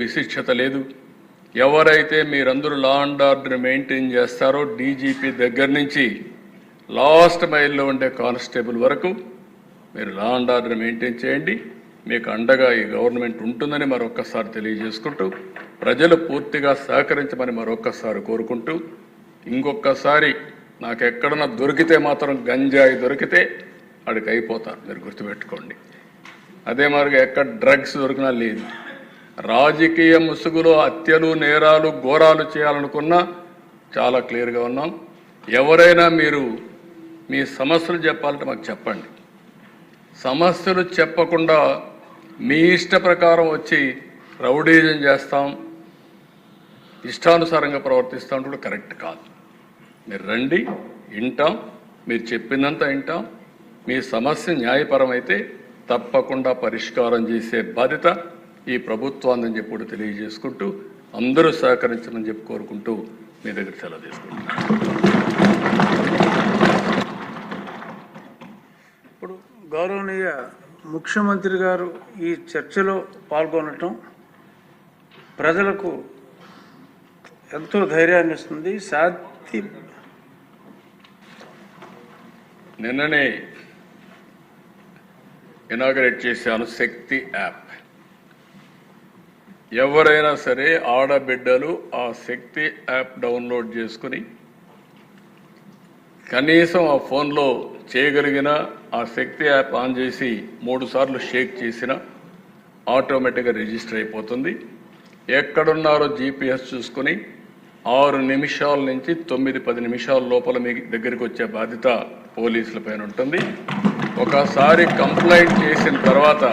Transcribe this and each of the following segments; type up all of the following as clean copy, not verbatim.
విశిష్టత లేదు. ఎవరైతే మీరందరూ లా అండ్ ఆర్డర్ మెయింటైన్ చేస్తారో డీజీపీ దగ్గర నుంచి లాస్ట్ మైల్లో ఉండే కానిస్టేబుల్ వరకు మీరు లా అండ్ ఆర్డర్ మెయింటైన్ చేయండి. మీకు అండగా ఈ గవర్నమెంట్ ఉంటుందని మరొక్కసారి తెలియజేసుకుంటూ, ప్రజలు పూర్తిగా సహకరించమని మరొక్కసారి కోరుకుంటూ, ఇంకొకసారి నాకు ఎక్కడన్నా దొరికితే మాత్రం గంజాయి దొరికితే అడికి అయిపోతారు, మీరు గుర్తుపెట్టుకోండి. అదే మరిగా ఎక్కడ డ్రగ్స్ దొరికినా లేదు. రాజకీయ ముసుగులో హత్యలు నేరాలు ఘోరాలు చేయాలనుకున్నా చాలా క్లియర్గా ఉన్నాం. ఎవరైనా మీరు మీ సమస్యలు చెప్పాలంటే మాకు చెప్పండి. సమస్యలు చెప్పకుండా మీ ఇష్ట ప్రకారం వచ్చి రౌడీజం చేస్తాం, ఇష్టానుసారంగా ప్రవర్తిస్తాం కూడా కరెక్ట్ కాదు. మీరు రండి, వింటాం, మీరు చెప్పిందంతా వింటాం. మీ సమస్య న్యాయపరమైతే తప్పకుండా పరిష్కారం చేసే బాధ్యత ఈ ప్రభుత్వాన్ని చెప్పి తెలియజేసుకుంటూ, అందరూ సహకరించమని చెప్పి కోరుకుంటూ మీ దగ్గర సెలవు తీసుకుంటున్నాను. ఇప్పుడు గౌరవనీయ ముఖ్యమంత్రి గారు ఈ చర్చలో పాల్గొనటం ప్రజలకు ఎంతో ధైర్యాన్ని ఇస్తుంది. నిన్ననే ఇనాగరేట్ చేశాను శక్తి యాప్. ఎవరైనా సరే ఆడబిడ్డలు ఆ శక్తి యాప్ డౌన్లోడ్ చేసుకుని కనీసం ఆ ఫోన్లో చేయగలిగిన ఆ శక్తి యాప్ ఆన్ చేసి 3 సార్లు షేక్ చేసిన ఆటోమేటిక్గా రిజిస్టర్ అయిపోతుంది. ఎక్కడున్నారో జీపీఎస్ చూసుకుని 6 నిమిషాల నుంచి 9-10 నిమిషాల లోపల మీ దగ్గరికి వచ్చే బాధ్యత పోలీసుల పైన ఉంటుంది. ఒకసారి కంప్లైంట్ చేసిన తర్వాత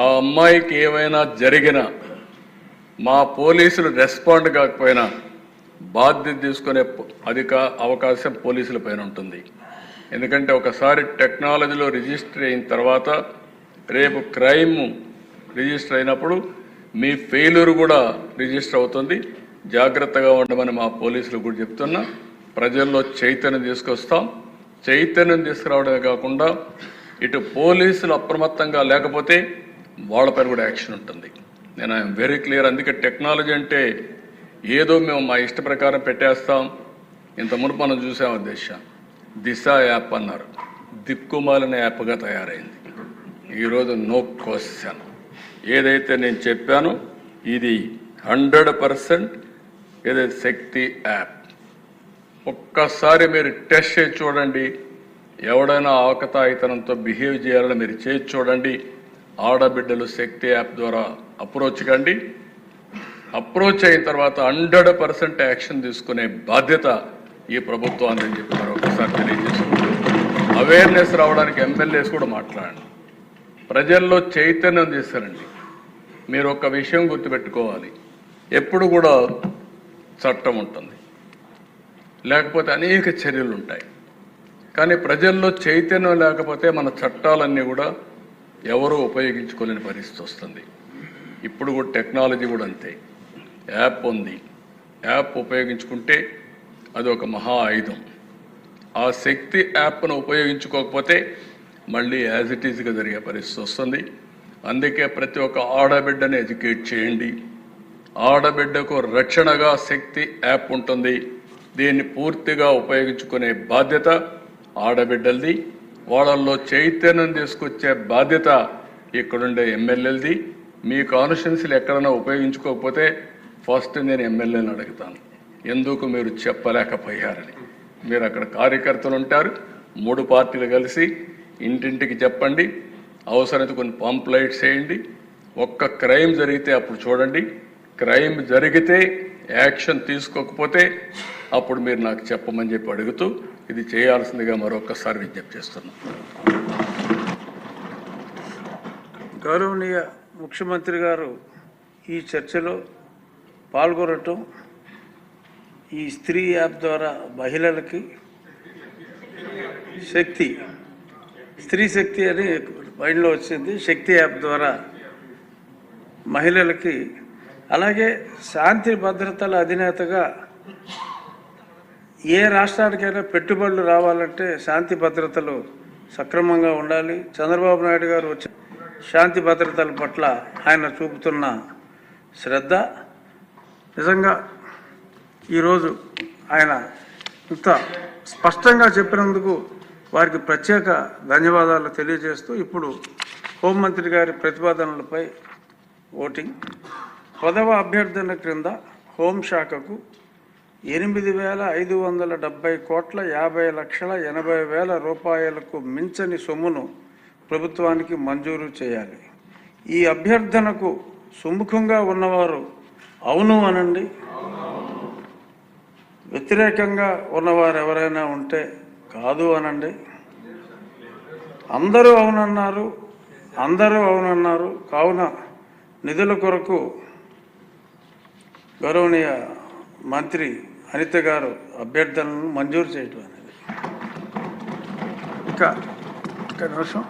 ఆ అమ్మాయికి ఏమైనా జరిగినా మా పోలీసులు రెస్పాండ్ కాకపోయినా బాధ్యత తీసుకునే అవకాశం పోలీసుల పైన ఉంటుంది. ఎందుకంటే ఒకసారి టెక్నాలజీలో రిజిస్టర్ అయిన తర్వాత రేపు క్రైమ్ రిజిస్టర్ అయినప్పుడు మీ ఫెయిల్యూర్ కూడా రిజిస్టర్ అవుతుంది. జాగ్రత్తగా ఉండమని మా పోలీసులు కూడా చెప్తున్నా. ప్రజల్లో చైతన్యం తీసుకొస్తాం. చైతన్యం తీసుకురావడమే కాకుండా ఇటు పోలీసులు అప్రమత్తంగా లేకపోతే వాళ్ళపైన కూడా యాక్షన్ ఉంటుంది. నేను ఐఎమ్ వెరీ క్లియర్. అందుకే టెక్నాలజీ అంటే ఏదో మేము మా ఇష్ట ప్రకారం పెట్టేస్తాం. ఇంత మునుపు మనం చూసాము దిశ యాప్ అన్నారు, దిక్కుమాలిన యాప్గా తయారైంది. ఈరోజు నో క్వశ్చన్. ఏదైతే నేను చెప్పానో ఇది 100% ఏదైతే శక్తి యాప్ ఒక్కసారి మీరు టెస్ట్ చేసి చూడండి. ఎవడైనా ఆకతాయితనంతో బిహేవ్ చేయాలని మీరు చేసి చూడండి. ఆడబిడ్డలు శక్తి యాప్ ద్వారా అప్రోచ్ కండి. అప్రోచ్ అయిన తర్వాత 100% యాక్షన్ తీసుకునే బాధ్యత ఈ ప్రభుత్వాన్ని అని చెప్పి మరొకసారి తెలియజేసుకుంటూ, అవేర్నెస్ రావడానికి ఎమ్మెల్యేస్ కూడా మాట్లాడండి, ప్రజల్లో చైతన్యం తీసుకురండి. మీరు ఒక విషయం గుర్తుపెట్టుకోవాలి, ఎప్పుడు కూడా చట్టం ఉంటుంది, లేకపోతే అనేక చర్యలు ఉంటాయి. కానీ ప్రజల్లో చైతన్యం లేకపోతే మన చట్టాలన్నీ కూడా ఎవరూ ఉపయోగించుకోలేని పరిస్థితి వస్తుంది. ఇప్పుడు కూడా టెక్నాలజీ కూడా అంతే. యాప్ ఉంది, యాప్ ఉపయోగించుకుంటే అది ఒక మహా ఆయుధం. ఆ శక్తి యాప్ను ఉపయోగించుకోకపోతే మళ్ళీ యాజ్ ఇట్ ఈజ్గా జరిగే పరిస్థితి వస్తుంది. అందుకే ప్రతి ఒక్క ఆడబిడ్డని ఎడ్యుకేట్ చేయండి. ఆడబిడ్డకు రక్షణగా శక్తి యాప్ ఉంటుంది. దీన్ని పూర్తిగా ఉపయోగించుకునే బాధ్యత ఆడబిడ్డలది. వాళ్ళల్లో చైతన్యం తీసుకొచ్చే బాధ్యత ఇక్కడుండే ఎమ్మెల్యేలది. మీ కాన్స్టిట్యున్సీలు ఎక్కడైనా ఉపయోగించుకోకపోతే ఫస్ట్ నేను ఎమ్మెల్యేని అడుగుతాను, ఎందుకు మీరు చెప్పలేకపోయారని. మీరు అక్కడ కార్యకర్తలు ఉంటారు, 3 పార్టీలు కలిసి ఇంటింటికి చెప్పండి. అవసరమైతే కొన్ని పాంప్లైట్స్ వేయండి. ఒక్క క్రైమ్ జరిగితే అప్పుడు చూడండి. క్రైమ్ జరిగితే యాక్షన్ తీసుకోకపోతే అప్పుడు మీరు నాకు చెప్పమని చెప్పి అడుగుతూ ఇది చేయాల్సిందిగా మరొకసారి విజ్ఞప్తి చేస్తున్నాను. గౌరవనీయ ముఖ్యమంత్రి గారు ఈ చర్చలో పాల్గొనటం, ఈ స్త్రీ యాప్ ద్వారా మహిళలకి స్త్రీ శక్తి అని మైండ్లో వచ్చింది. శక్తి యాప్ ద్వారా మహిళలకి, అలాగే శాంతి భద్రతల అధినేతగా ఏ రాష్ట్రానికైనా పెట్టుబడులు రావాలంటే శాంతి భద్రతలు సక్రమంగా ఉండాలి. చంద్రబాబు నాయుడు గారు వచ్చి శాంతి భద్రతల పట్ల ఆయన చూపుతున్న శ్రద్ధ. నిజంగా ఈరోజు ఆయన ఇంత స్పష్టంగా చెప్పినందుకు వారికి ప్రత్యేక ధన్యవాదాలు తెలియజేస్తూ ఇప్పుడు హోంమంత్రి గారి ప్రతిపాదనలపై ఓటింగ్. 10వ అభ్యర్థన క్రింద హోంశాఖకు 8,570,50,80,80,000 రూపాయలకు మించని సొమ్మును ప్రభుత్వానికి మంజూరు చేయాలి. ఈ అభ్యర్థనకు సుముఖంగా ఉన్నవారు అవును అనండి. వ్యతిరేకంగా ఉన్నవారు ఎవరైనా ఉంటే కాదు అనండి. అందరూ అవునన్నారు. కావున నిధుల కొరకు గౌరవనీయ మంత్రి అనిత గారు అభ్యర్థనలను మంజూరు చేయటం అనేది. ఇక నిమిషం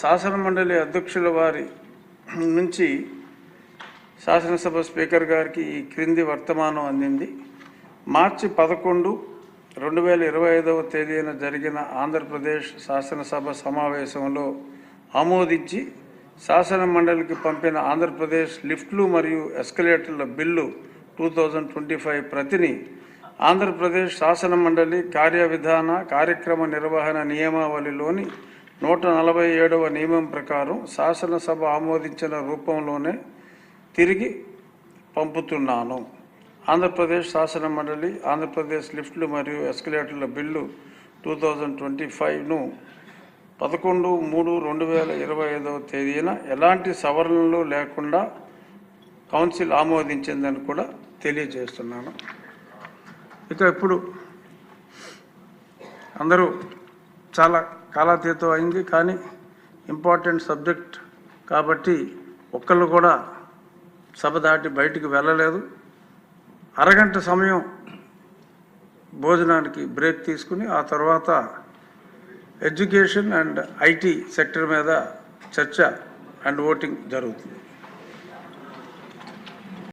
శాసన మండలి అధ్యక్షుల వారి నుంచి శాసనసభ స్పీకర్ గారికి ఈ క్రింది వర్తమానం అందింది. మార్చి 11, 2025వ తేదీన జరిగిన ఆంధ్రప్రదేశ్ శాసనసభ సమావేశంలో ఆమోదించి శాసన మండలికి పంపిన ఆంధ్రప్రదేశ్ లిఫ్ట్లు మరియు ఎస్కలేటర్ల బిల్లు 2025 ప్రతిని ఆంధ్రప్రదేశ్ శాసన మండలి కార్యవిధాన కార్యక్రమ నిర్వహణ నియమావళిలోని 147వ నియమం ప్రకారం శాసనసభ ఆమోదించిన రూపంలోనే తిరిగి పంపుతున్నాను. ఆంధ్రప్రదేశ్ శాసన మండలి ఆంధ్రప్రదేశ్ లిఫ్ట్లు మరియు ఎస్కలేటర్ల బిల్లు 2025ను 11/3/2025వ తేదీన ఎలాంటి సవరణలు లేకుండా కౌన్సిల్ ఆమోదించిందని కూడా తెలియజేస్తున్నాను. ఇక ఇప్పుడు అందరూ చాలా కాలాతీతం అయింది, కానీ ఇంపార్టెంట్ సబ్జెక్ట్ కాబట్టి ఒక్కళ్ళు కూడా సభ దాటి బయటికి వెళ్ళలేదు. అరగంట సమయం భోజనానికి బ్రేక్ తీసుకుని ఆ తర్వాత ఎడ్యుకేషన్ అండ్ ఐటీ సెక్టర్ మీద చర్చ అండ్ ఓటింగ్ జరుగుతుంది.